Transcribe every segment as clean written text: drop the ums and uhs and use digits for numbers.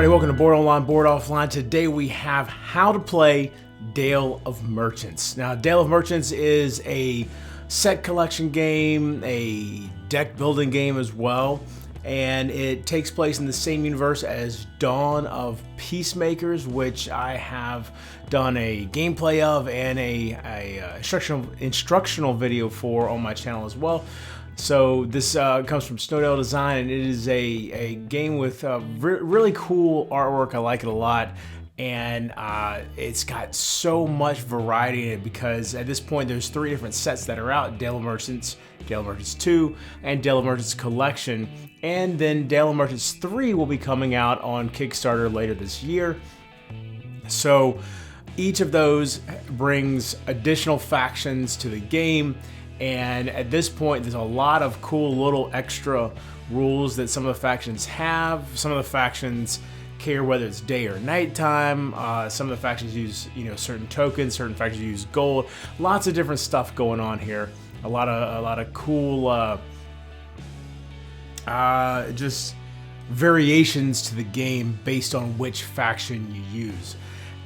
everybody, welcome to Board Online, Board Offline. Today we have how to play Dale of Merchants. Now, Dale of Merchants is a set collection game, a deck building game as well, and it takes place in the same universe as Dawn of Peacemakers, which I have done a gameplay of and a instructional video for on my channel as well. So this comes from Snowdale Design, and it is a game with really cool artwork. I like it a lot, and it's got so much variety in it because at this point there's 3 different sets that are out: Dale of Merchants, Dale of Merchants 2, and Dale of Merchants Collection. And then Dale of Merchants 3 will be coming out on Kickstarter later this year. So each of those brings additional factions to the game. And at this point, there's a lot of cool little extra rules that some of the factions have. Some of the factions care whether it's day or nighttime. Some of the factions use, certain tokens. Certain factions use gold. Lots of different stuff going on here. A lot of cool, just variations to the game based on which faction you use.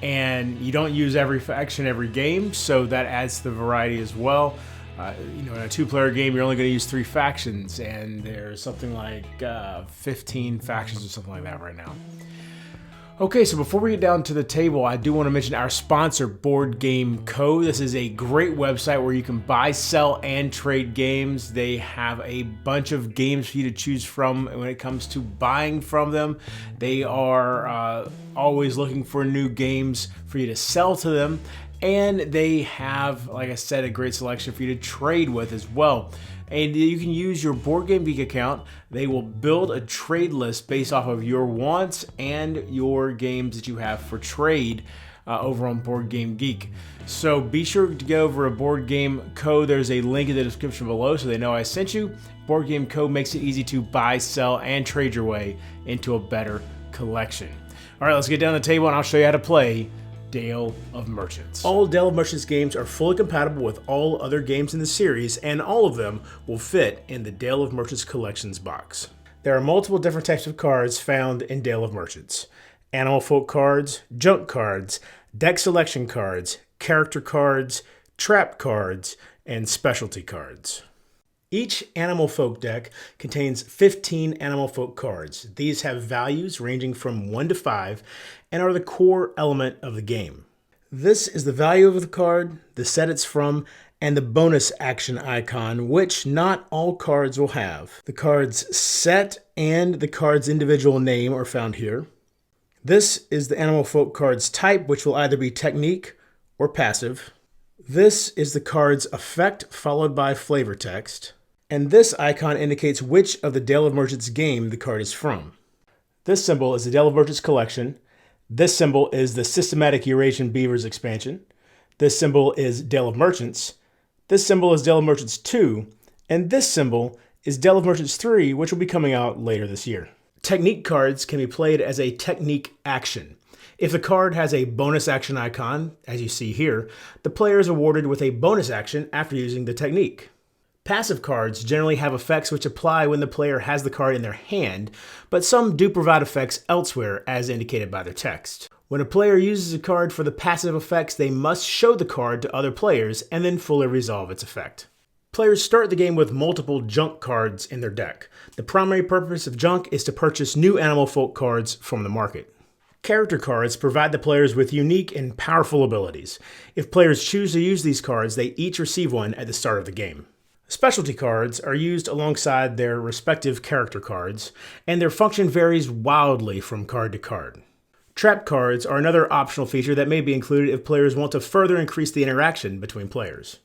And you don't use every faction every game, so that adds to the variety as well. In a 2-player game, you're only going to use 3 factions, and there's something like 15 factions or something like that right now. Okay, so before we get down to the table, I do want to mention our sponsor, Board Game Co. This is a great website where you can buy, sell, and trade games. They have a bunch of games for you to choose from when it comes to buying from them. They are always looking for new games for you to sell to them. And they have, like I said, a great selection for you to trade with as well. And you can use your Board Game Geek account. They will build a trade list based off of your wants and your games that you have for trade over on Board Game Geek. So be sure to go over to Board Game Co. There's a link in the description below so they know I sent you. Board Game Co. makes it easy to buy, sell, and trade your way into a better collection. All right, let's get down to the table and I'll show you how to play Dale of Merchants. All Dale of Merchants games are fully compatible with all other games in the series, and all of them will fit in the Dale of Merchants Collections box. There are multiple different types of cards found in Dale of Merchants: Animalfolk cards, junk cards, deck selection cards, character cards, trap cards, and specialty cards. Each Animalfolk deck contains 15 Animalfolk cards. These have values ranging from 1 to 5 and are the core element of the game. This is the value of the card, the set it's from, and the bonus action icon, which not all cards will have. The card's set and the card's individual name are found here. This is the Animalfolk card's type, which will either be technique or passive. This is the card's effect followed by flavor text. And this icon indicates which of the Dale of Merchants game the card is from. This symbol is the Dale of Merchants Collection. This symbol is the Systematic Eurasian Beavers expansion. This symbol is Dale of Merchants. This symbol is Dale of Merchants 2. And this symbol is Dale of Merchants 3, which will be coming out later this year. Technique cards can be played as a technique action. If the card has a bonus action icon, as you see here, the player is awarded with a bonus action after using the technique. Passive cards generally have effects which apply when the player has the card in their hand, but some do provide effects elsewhere as indicated by their text. When a player uses a card for the passive effects, they must show the card to other players and then fully resolve its effect. Players start the game with multiple junk cards in their deck. The primary purpose of junk is to purchase new Animalfolk cards from the market. Character cards provide the players with unique and powerful abilities. If players choose to use these cards, they each receive one at the start of the game. Specialty cards are used alongside their respective character cards, and their function varies wildly from card to card. Trap cards are another optional feature that may be included if players want to further increase the interaction between players.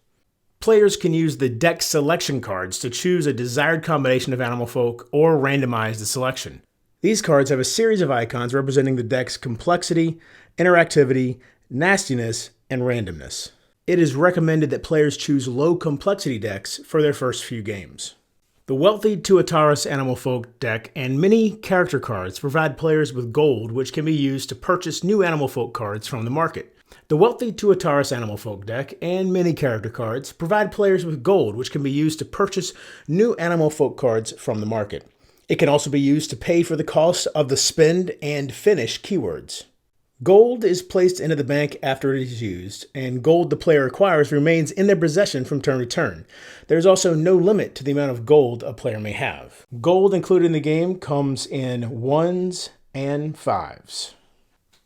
Players can use the deck selection cards to choose a desired combination of Animalfolk or randomize the selection. These cards have a series of icons representing the deck's complexity, interactivity, nastiness, and randomness. It is recommended that players choose low complexity decks for their first few games. The Wealthy Tuataras Animalfolk deck and many character cards provide players with gold, which can be used to purchase new Animalfolk cards from the market. The Wealthy Tuataras Animalfolk deck and many character cards provide players with gold, which can be used to purchase new Animalfolk cards from the market. It can also be used to pay for the cost of the spend and finish keywords. Gold is placed into the bank after it is used, and gold the player acquires remains in their possession from turn to turn. There is also no limit to the amount of gold a player may have. Gold included in the game comes in 1s and 5s.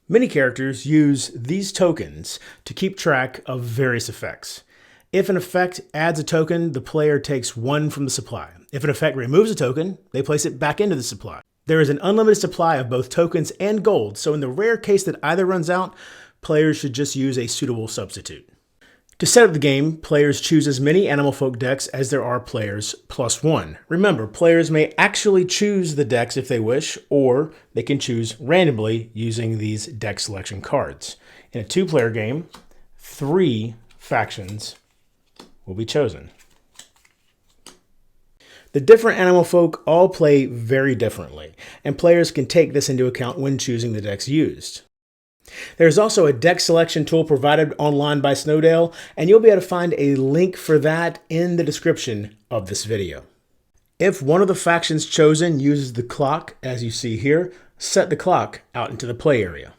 Many characters use these tokens to keep track of various effects. If an effect adds a token, the player takes 1 from the supply. If an effect removes a token, they place it back into the supply. There is an unlimited supply of both tokens and gold, so in the rare case that either runs out, players should just use a suitable substitute. To set up the game, players choose as many Animalfolk decks as there are players plus 1. Remember, players may actually choose the decks if they wish, or they can choose randomly using these deck selection cards. In a 2-player game, 3 factions will be chosen. The different Animalfolk all play very differently, and players can take this into account when choosing the decks used. There's also a deck selection tool provided online by Snowdale, and you'll be able to find a link for that in the description of this video. If one of the factions chosen uses the clock, as you see here, set the clock out into the play area.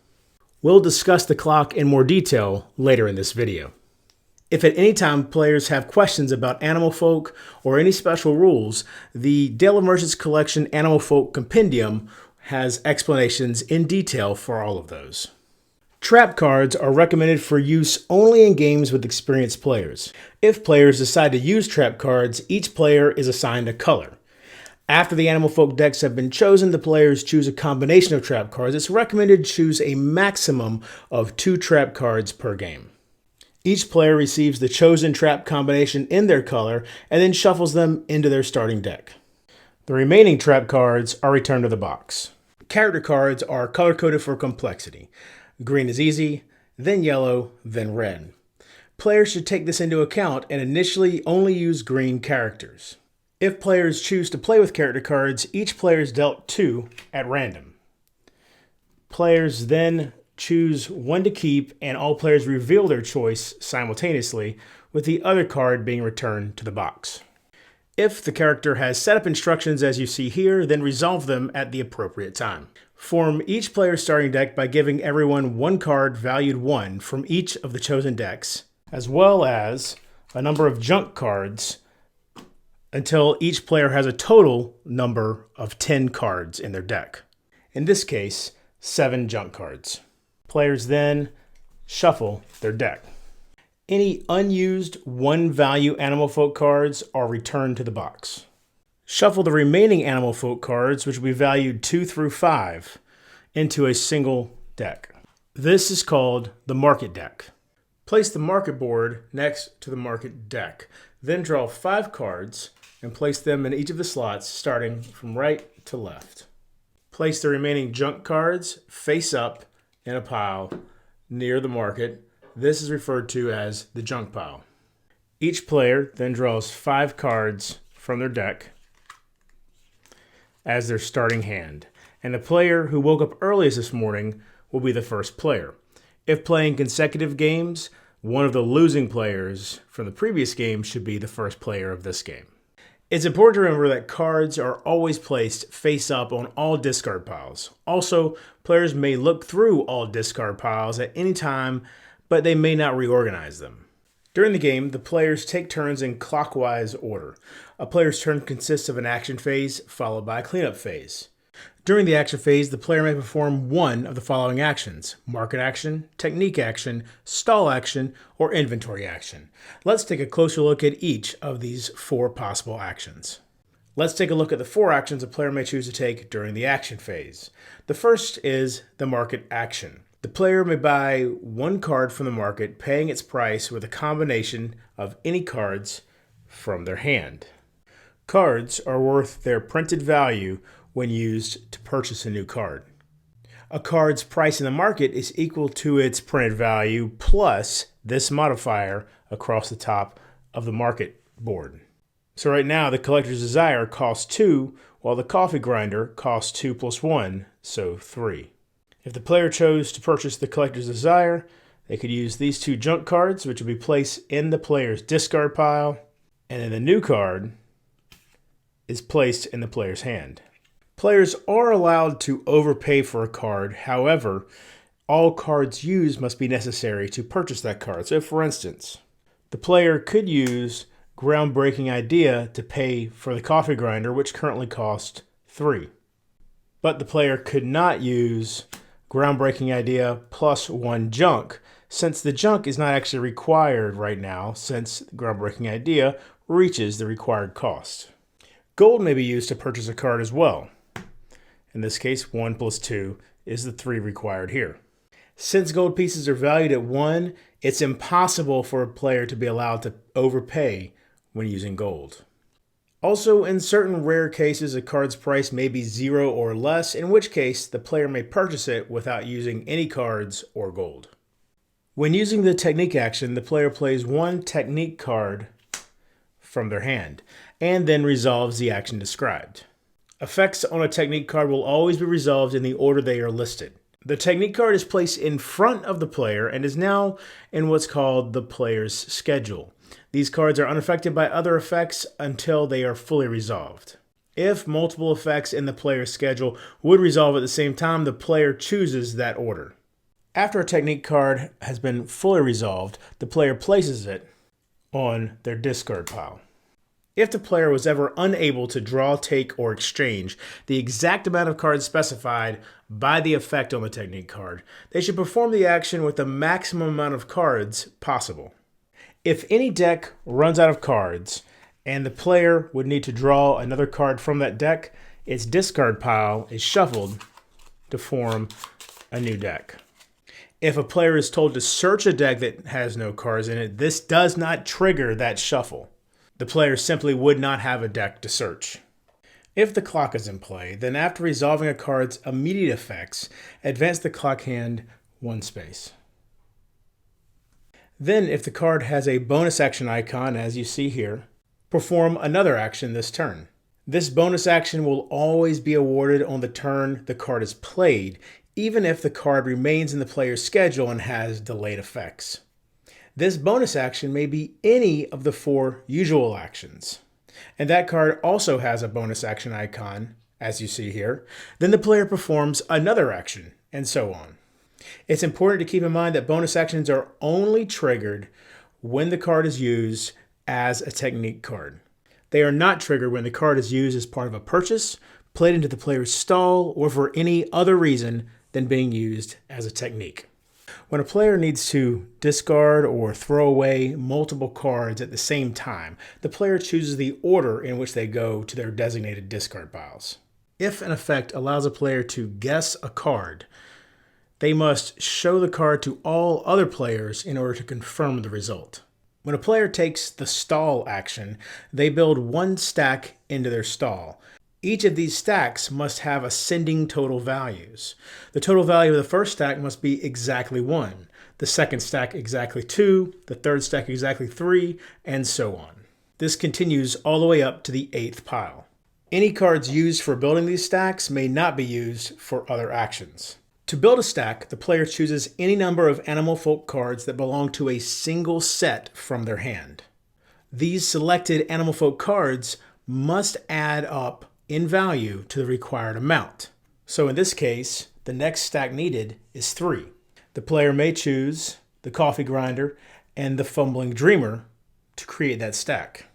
We'll discuss the clock in more detail later in this video. If at any time players have questions about Animalfolk or any special rules, the Dale of Merchants Collection Animalfolk Compendium has explanations in detail for all of those. Trap cards are recommended for use only in games with experienced players. If players decide to use trap cards, each player is assigned a color. After the Animalfolk decks have been chosen, the players choose a combination of trap cards. It's recommended to choose a maximum of 2 trap cards per game. Each player receives the chosen trap combination in their color and then shuffles them into their starting deck. The remaining trap cards are returned to the box. Character cards are color-coded for complexity. Green is easy, then yellow, then red. Players should take this into account and initially only use green characters. If players choose to play with character cards, each player is dealt 2 at random. Players then choose 1 to keep, and all players reveal their choice simultaneously, with the other card being returned to the box. If the character has setup instructions as you see here, then resolve them at the appropriate time. Form each player's starting deck by giving everyone 1 card valued 1 from each of the chosen decks, as well as a number of junk cards until each player has a total number of 10 cards in their deck. In this case, 7 junk cards. Players then shuffle their deck. Any unused 1-value Animalfolk cards are returned to the box. Shuffle the remaining Animalfolk cards, which will be valued 2 through 5, into a single deck. This is called the market deck. Place the market board next to the market deck. Then draw 5 cards and place them in each of the slots starting from right to left. Place the remaining junk cards face up in a pile near the market. This is referred to as the junk pile. Each player then draws 5 cards from their deck as their starting hand, and the player who woke up earliest this morning will be the first player. If playing consecutive games, one of the losing players from the previous game should be the first player of this game. It's important to remember that cards are always placed face up on all discard piles. Also, players may look through all discard piles at any time, but they may not reorganize them. During the game, the players take turns in clockwise order. A player's turn consists of an action phase followed by a cleanup phase. During the action phase, the player may perform one of the following actions: market action, technique action, stall action, or inventory action. Let's take a closer look at each of these 4 possible actions. Let's take a look at the 4 actions a player may choose to take during the action phase. The first is the market action. The player may buy 1 card from the market, paying its price with a combination of any cards from their hand. Cards are worth their printed value when used to purchase a new card. A card's price in the market is equal to its printed value plus this modifier across the top of the market board. So right now the Collector's Desire costs 2, while the Coffee Grinder costs 2 plus 1, so 3. If the player chose to purchase the Collector's Desire, they could use these 2 junk cards, which will be placed in the player's discard pile, and then the new card is placed in the player's hand. Players are allowed to overpay for a card. However, all cards used must be necessary to purchase that card. So for instance, the player could use Groundbreaking Idea to pay for the coffee grinder, which currently costs 3. But the player could not use Groundbreaking Idea plus 1 junk, since the junk is not actually required right now, since Groundbreaking Idea reaches the required cost. Gold may be used to purchase a card as well. In this case, 1 plus 2 is the 3 required here. Since gold pieces are valued at 1, it's impossible for a player to be allowed to overpay when using gold. Also, in certain rare cases, a card's price may be 0 or less, in which case the player may purchase it without using any cards or gold. When using the technique action, the player plays 1 technique card from their hand, and then resolves the action described. Effects on a technique card will always be resolved in the order they are listed. The technique card is placed in front of the player and is now in what's called the player's schedule. These cards are unaffected by other effects until they are fully resolved. If multiple effects in the player's schedule would resolve at the same time, the player chooses that order. After a technique card has been fully resolved, the player places it on their discard pile. If the player was ever unable to draw, take, or exchange the exact amount of cards specified by the effect on the technique card, they should perform the action with the maximum amount of cards possible. If any deck runs out of cards and the player would need to draw another card from that deck, its discard pile is shuffled to form a new deck. If a player is told to search a deck that has no cards in it, this does not trigger that shuffle. The player simply would not have a deck to search. If the clock is in play, then after resolving a card's immediate effects, advance the clock hand 1 space. Then, if the card has a bonus action icon, as you see here, perform another action this turn. This bonus action will always be awarded on the turn the card is played, even if the card remains in the player's schedule and has delayed effects. This bonus action may be any of the 4 usual actions, and that card also has a bonus action icon, as you see here. Then the player performs another action, and so on. It's important to keep in mind that bonus actions are only triggered when the card is used as a technique card. They are not triggered when the card is used as part of a purchase, played into the player's stall, or for any other reason than being used as a technique. When a player needs to discard or throw away multiple cards at the same time, the player chooses the order in which they go to their designated discard piles. If an effect allows a player to guess a card, they must show the card to all other players in order to confirm the result. When a player takes the stall action, they build 1 stack into their stall. Each of these stacks must have ascending total values. The total value of the first stack must be exactly 1, the second stack exactly 2, the third stack exactly 3, and so on. This continues all the way up to the 8th pile. Any cards used for building these stacks may not be used for other actions. To build a stack, the player chooses any number of Animalfolk cards that belong to a single set from their hand. These selected Animalfolk cards must add up in value to the required amount. So in this case, the next stack needed is 3. The player may choose the coffee grinder and the fumbling dreamer to create that stack.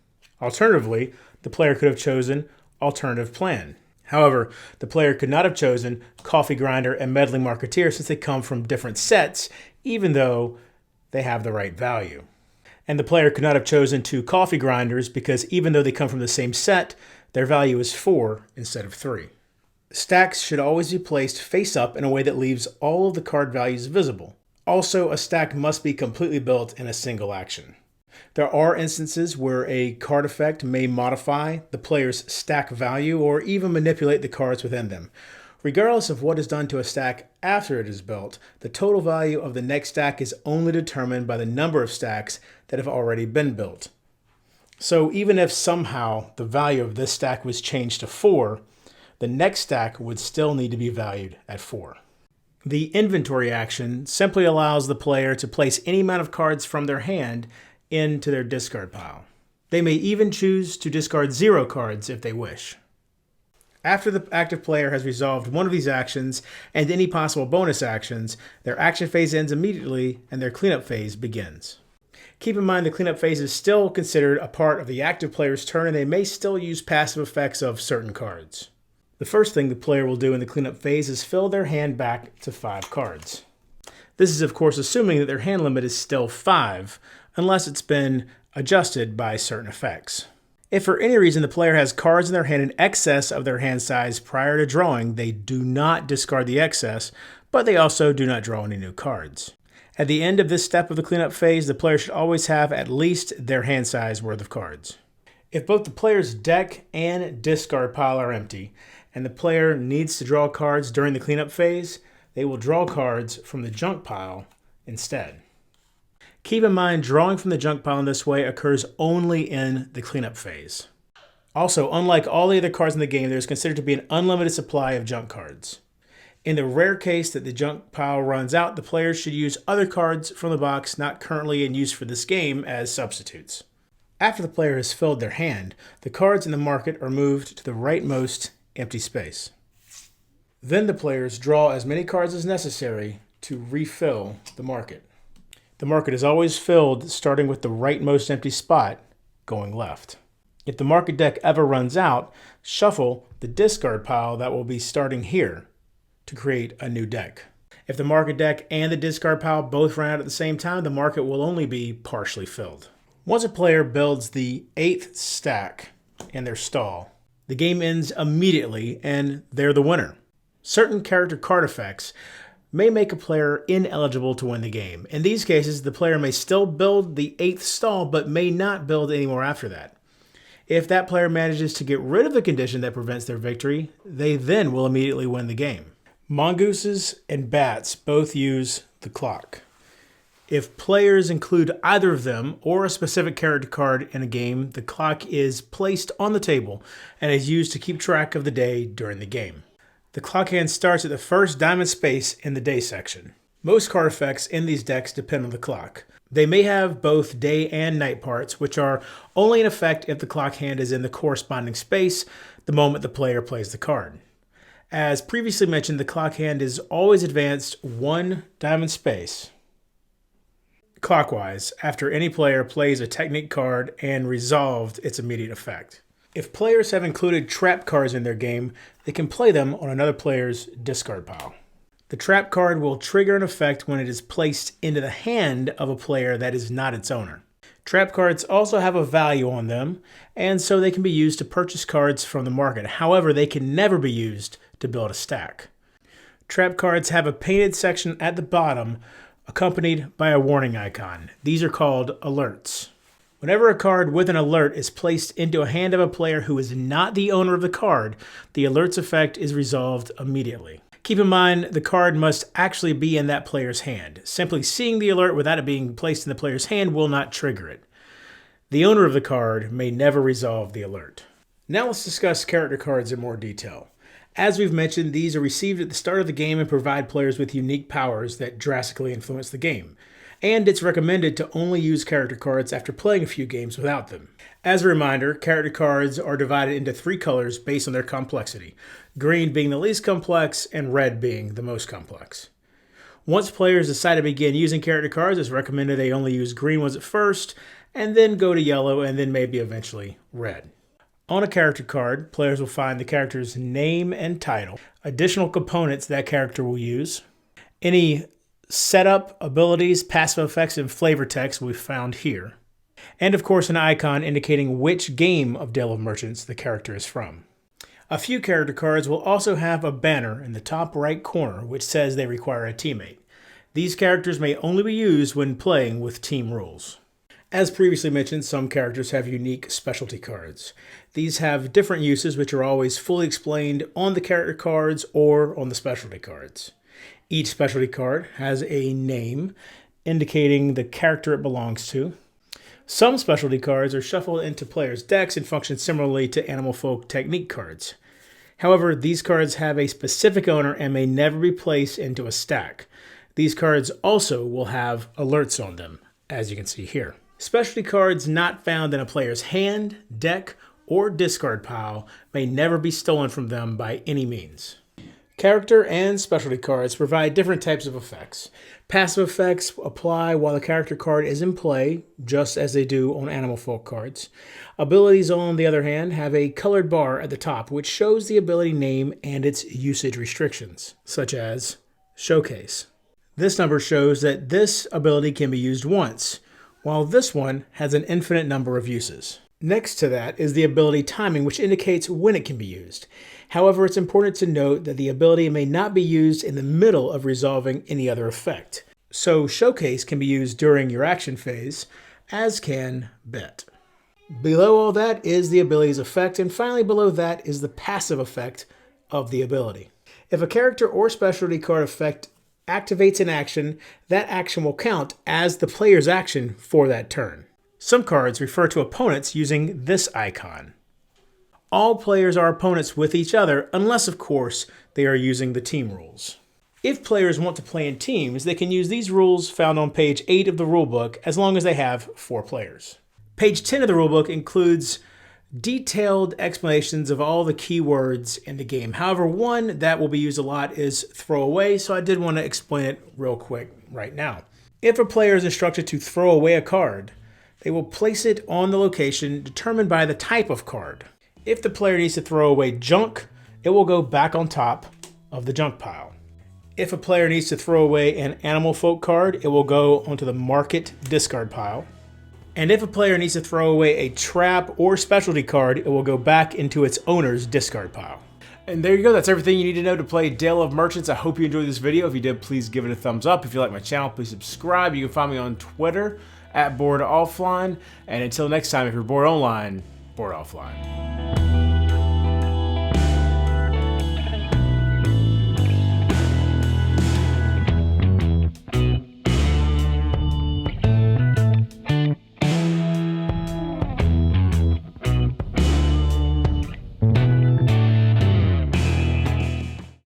Alternatively, the player could have chosen alternative plan. However, the player could not have chosen coffee grinder and meddling marketeer since they come from different sets, even though they have the right value. And the player could not have chosen 2 coffee grinders because even though they come from the same set, their value is 4 instead of 3. Stacks should always be placed face up in a way that leaves all of the card values visible. Also, a stack must be completely built in a single action. There are instances where a card effect may modify the player's stack value or even manipulate the cards within them. Regardless of what is done to a stack after it is built, the total value of the next stack is only determined by the number of stacks that have already been built. So even if somehow the value of this stack was changed to 4, the next stack would still need to be valued at 4. The inventory action simply allows the player to place any amount of cards from their hand into their discard pile. They may even choose to discard 0 cards if they wish. After the active player has resolved one of these actions and any possible bonus actions, their action phase ends immediately and their cleanup phase begins. Keep in mind the cleanup phase is still considered a part of the active player's turn and they may still use passive effects of certain cards. The first thing the player will do in the cleanup phase is fill their hand back to 5 cards. This is of course assuming that their hand limit is still 5, unless it's been adjusted by certain effects. If for any reason the player has cards in their hand in excess of their hand size prior to drawing, they do not discard the excess, but they also do not draw any new cards. At the end of this step of the cleanup phase, the player should always have at least their hand size worth of cards. If both the player's deck and discard pile are empty, and the player needs to draw cards during the cleanup phase, they will draw cards from the junk pile instead. Keep in mind, drawing from the junk pile in this way occurs only in the cleanup phase. Also, unlike all the other cards in the game, there is considered to be an unlimited supply of junk cards. In the rare case that the junk pile runs out, the players should use other cards from the box not currently in use for this game as substitutes. After the player has filled their hand, the cards in the market are moved to the rightmost empty space. Then the players draw as many cards as necessary to refill the market. The market is always filled starting with the rightmost empty spot going left. If the market deck ever runs out, shuffle the discard pile that will be starting here to create a new deck. If the market deck and the discard pile both run out at the same time, the market will only be partially filled. Once a player builds the 8th stack in their stall, the game ends immediately and they're the winner. Certain character card effects may make a player ineligible to win the game. In these cases, the player may still build the 8th stall but may not build any more after that. If that player manages to get rid of the condition that prevents their victory, they then will immediately win the game. Mongooses and bats both use the clock. If players include either of them or a specific character card in a game, the clock is placed on the table and is used to keep track of the day during the game. The clock hand starts at the first diamond space in the day section. Most card effects in these decks depend on the clock. They may have both day and night parts, which are only in effect if the clock hand is in the corresponding space the moment the player plays the card. As previously mentioned, the clock hand is always advanced 1 diamond space clockwise after any player plays a technique card and resolved its immediate effect. If players have included trap cards in their game, they can play them on another player's discard pile. The trap card will trigger an effect when it is placed into the hand of a player that is not its owner. Trap cards also have a value on them, and so they can be used to purchase cards from the market. However, they can never be used to build a stack. Trap cards have a painted section at the bottom accompanied by a warning icon. These are called alerts. Whenever a card with an alert is placed into a hand of a player who is not the owner of the card, the alert's effect is resolved immediately. Keep in mind, the card must actually be in that player's hand. Simply seeing the alert without it being placed in the player's hand will not trigger it. The owner of the card may never resolve the alert. Now let's discuss character cards in more detail. As we've mentioned, these are received at the start of the game and provide players with unique powers that drastically influence the game. And it's recommended to only use character cards after playing a few games without them. As a reminder, character cards are divided into 3 colors based on their complexity, green being the least complex and red being the most complex. Once players decide to begin using character cards, it's recommended they only use green ones at first, and then go to yellow, and then maybe eventually red. On a character card, players will find the character's name and title, additional components that character will use, any setup, abilities, passive effects, and flavor text will be found here, and of course an icon indicating which game of Dale of Merchants the character is from. A few character cards will also have a banner in the top right corner which says they require a teammate. These characters may only be used when playing with team rules. As previously mentioned, some characters have unique specialty cards. These have different uses which are always fully explained on the character cards or on the specialty cards. Each specialty card has a name indicating the character it belongs to. Some specialty cards are shuffled into players' decks and function similarly to Animalfolk technique cards. However, these cards have a specific owner and may never be placed into a stack. These cards also will have alerts on them, as you can see here. Specialty cards not found in a player's hand, deck, or discard pile may never be stolen from them by any means. Character and specialty cards provide different types of effects. Passive effects apply while the character card is in play, just as they do on Animalfolk cards. Abilities, on the other hand, have a colored bar at the top which shows the ability name and its usage restrictions, such as Showcase. This number shows that this ability can be used once, while this one has an infinite number of uses. Next to that is the ability Timing, which indicates when it can be used. However, it's important to note that the ability may not be used in the middle of resolving any other effect. So Showcase can be used during your action phase, as can Bet. Below all that is the ability's effect, and finally below that is the passive effect of the ability. If a character or specialty card effect activates an action, that action will count as the player's action for that turn. Some cards refer to opponents using this icon. All players are opponents with each other, unless, of course, they are using the team rules. If players want to play in teams, they can use these rules found on page 8 of the rulebook, as long as they have 4 players. Page 10 of the rulebook includes detailed explanations of all the keywords in the game. However, one that will be used a lot is throw away, so I did want to explain it real quick right now. If a player is instructed to throw away a card, they will place it on the location determined by the type of card. If the player needs to throw away junk, it will go back on top of the junk pile. If a player needs to throw away an Animalfolk card, it will go onto the Market discard pile. And if a player needs to throw away a trap or specialty card, it will go back into its owner's discard pile. And there you go, that's everything you need to know to play Dale of Merchants. I hope you enjoyed this video. If you did, please give it a thumbs up. If you like my channel, please subscribe. You can find me on Twitter @boredonlineboardoffline. And until next time, if you're bored online, board offline.